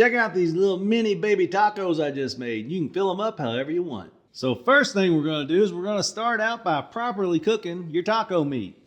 Check out these little mini baby tacos I just made. You can fill them up however you want. So first thing we're gonna do is we're gonna start out by properly cooking your taco meat.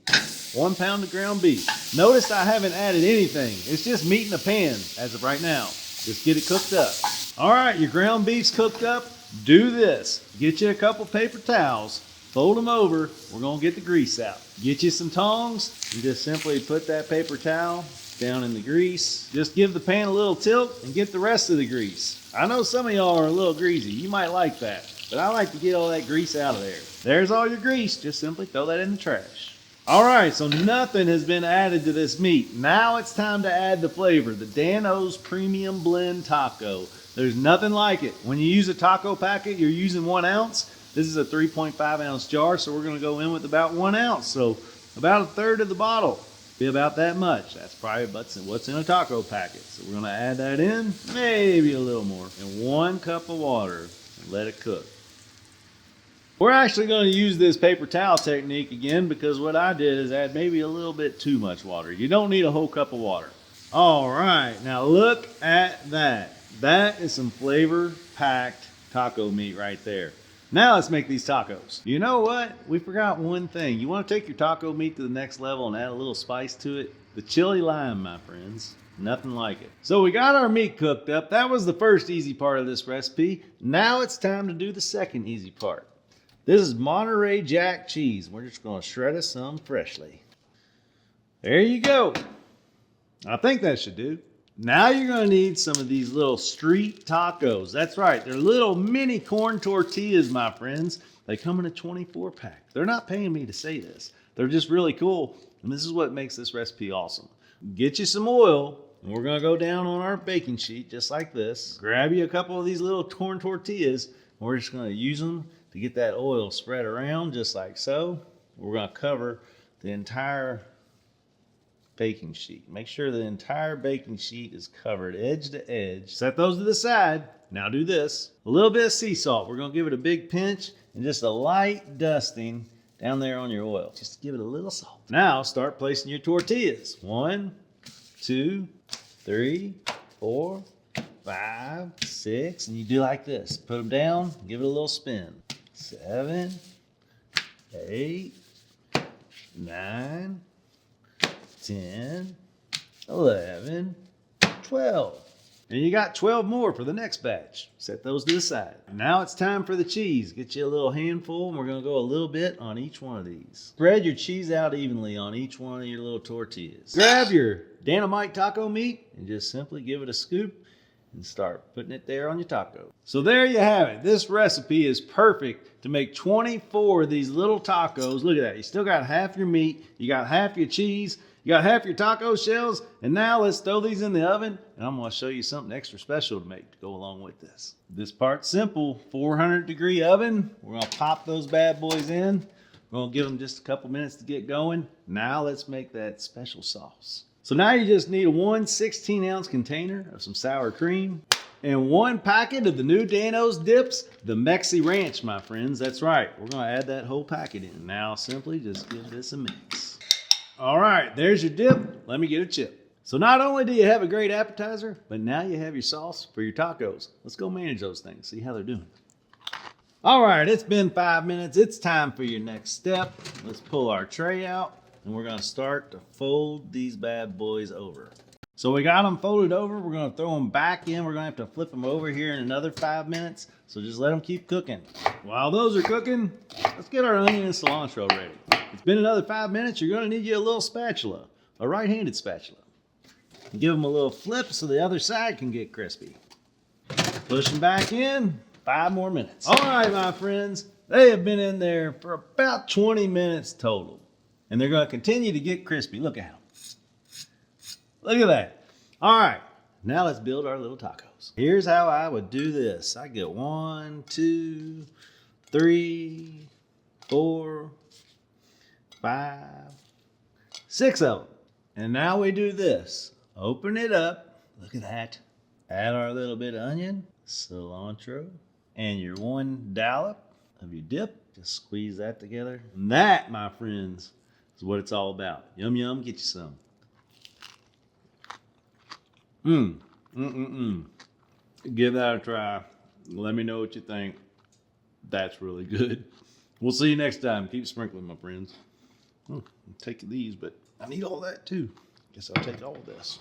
1 pound of ground beef. Notice I haven't added anything. It's just meat in a pan as of right now. Just get it cooked up. All right, your ground beef's cooked up. Do this. Get you a couple paper towels, fold them over. We're gonna get the grease out. Get you some tongs and just simply put that paper towel down in the grease. Just give the pan a little tilt and get the rest of the grease. I know some of y'all are a little greasy. You might like that, but I like to get all that grease out of there. There's all your grease. Just simply throw that in the trash. All right, so nothing has been added to this meat. Now it's time to add the flavor, the Dan-O's Premium Blend Taco. There's nothing like it. When you use a taco packet, you're using 1 ounce. This is a 3.5 ounce jar, so we're gonna go in with about 1 ounce. So about 1/3 of the bottle, be about that much. That's probably what's in a taco packet. So we're gonna add that in, maybe a little more, and 1 cup of water, and let it cook. We're actually going to use this paper towel technique again because what I did is add maybe a little bit too much water. You don't need a whole cup of water. All right, now look at that. That is some flavor-packed taco meat right there. Now let's make these tacos. You know what? We forgot one thing. You want to take your taco meat to the next level and add a little spice to it? The chili lime, my friends. Nothing like it. So we got our meat cooked up. That was the first easy part of this recipe. Now it's time to do the second easy part. This is Monterey Jack cheese. We're just going to shred us some freshly. There you go. I think that should do. Now you're going to need some of these little street tacos. That's right. They're little mini corn tortillas, my friends. They come in a 24 pack. They're not paying me to say this. They're just really cool. And this is what makes this recipe awesome. Get you some oil. And we're going to go down on our baking sheet just like this. Grab you a couple of these little corn tortillas. And we're just going to use them to get that oil spread around just like so. We're going to cover the entire baking sheet. Make sure the entire baking sheet is covered edge to edge. Set those to the side. Now do this. A little bit of sea salt. We're going to give it a big pinch and just a light dusting down there on your oil. Just give it a little salt. Now start placing your tortillas. 1, 2, 3, 4, 5, 6, and you do like this. Put them down, give it a little spin. 7, 8, 9, 10, 11, 12. And you got 12 more for the next batch. Set those to the side. Now it's time for the cheese. Get you a little handful, and we're gonna go a little bit on each one of these. Spread your cheese out evenly on each one of your little tortillas. Grab your Dynamite taco meat and just simply give it a scoop and start putting it there on your taco. So there you have it. This recipe is perfect to make 24 of these little tacos. Look at that. You still got half your meat. You got half your cheese. You got half your taco shells. And now let's throw these in the oven. And I'm going to show you something extra special to make to go along with this. This part's simple. 400-degree oven. We're going to pop those bad boys in. We're going to give them just a couple minutes to get going. Now let's make that special sauce. So now you just need a 1 16-ounce container of some sour cream and 1 packet of the new Dan-O's dips, the Mexi Ranch, my friends. That's right. We're going to add that whole packet in. Now simply just give this a mix. All right, there's your dip. Let me get a chip. So not only do you have a great appetizer, but now you have your sauce for your tacos. Let's go manage those things, see how they're doing. All right, it's been 5 minutes. It's time for your next step. Let's pull our tray out. And we're going to start to fold these bad boys over. So we got them folded over. We're going to throw them back in. We're going to have to flip them over here in another 5 minutes. So just let them keep cooking. While those are cooking, let's get our onion and cilantro ready. It's been another 5 minutes. You're going to need you a little spatula, a right-handed spatula. And give them a little flip so the other side can get crispy. Push them back in. 5 more minutes. All right, my friends. They have been in there for about 20 minutes total. And they're going to continue to get crispy. Look at them. Look at that. All right. Now let's build our little tacos. Here's how I would do this. I get 1, 2, 3, 4, 5, 6 of them. And now we do this. Open it up. Look at that. Add our little bit of onion, cilantro, and your 1 dollop of your dip. Just squeeze that together. And that, my friends, is what it's all about. Yum, yum, get you some. Give that a try. Let me know what you think. That's really good. We'll see you next time. Keep sprinkling, my friends. I'll take these, but I need all that too. Guess I'll take all of this.